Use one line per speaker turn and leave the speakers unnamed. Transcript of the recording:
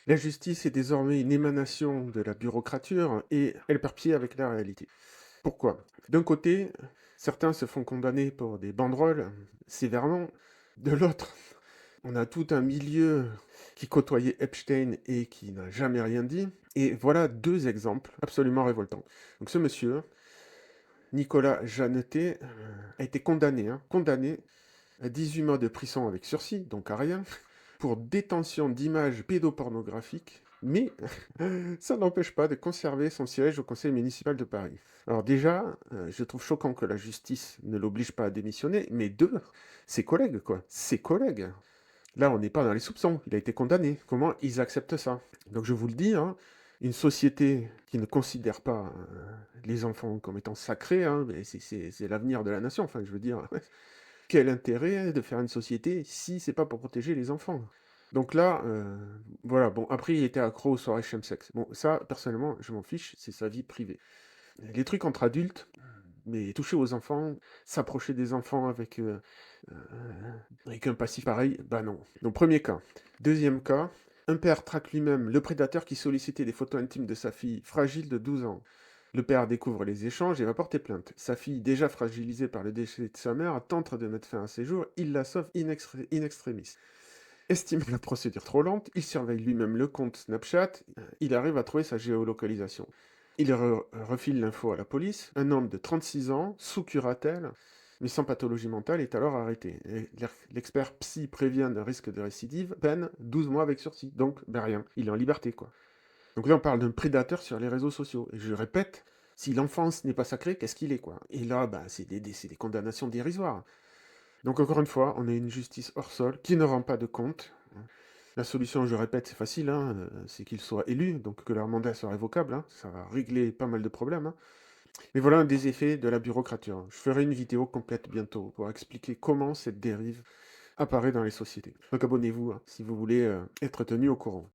La justice est désormais une émanation de la bureaucrature et elle perd pied avec la réalité. Pourquoi? D'un côté, certains se font condamner pour des banderoles sévèrement. De l'autre, on a tout un milieu qui côtoyait Epstein et qui n'a jamais rien dit. Et voilà deux exemples absolument révoltants. Donc ce monsieur, Nicolas Jeannetet, a été condamné, condamné à 18 mois de prison avec sursis, donc à rien, pour détention d'images pédopornographiques, mais ça n'empêche pas de conserver son siège au conseil municipal de Paris. Alors déjà, je trouve choquant que la justice ne l'oblige pas à démissionner, mais deux, ses collègues, quoi, ses collègues. Là, on n'est pas dans les soupçons, il a été condamné. Comment ils acceptent ça? Donc je vous le dis, une société qui ne considère pas les enfants comme étant sacrés, mais c'est l'avenir de la nation, enfin je veux dire, quel intérêt de faire une société si c'est pas pour protéger les enfants? Donc là, voilà, bon, après il était accro aux soirées chemsex. Bon, ça, personnellement, je m'en fiche, c'est sa vie privée. Les trucs entre adultes, mais toucher aux enfants, s'approcher des enfants heu, avec un passif pareil, bah non. Donc premier cas. Deuxième cas, un père traque lui-même le prédateur qui sollicitait des photos intimes de sa fille fragile de 12 ans. Le père découvre les échanges et va porter plainte. Sa fille, déjà fragilisée par le décès de sa mère, tente de mettre fin à ses jours, il la sauve in extremis. Estimant la procédure trop lente, il surveille lui-même le compte Snapchat, il arrive à trouver sa géolocalisation. Il refile l'info à la police, un homme de 36 ans, sous curatelle, mais sans pathologie mentale, est alors arrêté. Et l'expert psy prévient d'un risque de récidive, peine 12 mois avec sursis, donc ben rien, il est en liberté quoi. Donc là on parle d'un prédateur sur les réseaux sociaux, et je répète, si l'enfance n'est pas sacrée, qu'est-ce qu'il est quoi? Et là, bah, c'est des condamnations dérisoires. Donc encore une fois, on a une justice hors sol qui ne rend pas de compte. La solution, je répète, c'est facile, c'est qu'ils soient élus, donc que leur mandat soit révocable, ça va régler pas mal de problèmes. Mais voilà un des effets de la bureaucrature. Je ferai une vidéo complète bientôt pour expliquer comment cette dérive apparaît dans les sociétés. Donc abonnez-vous si vous voulez être tenu au courant.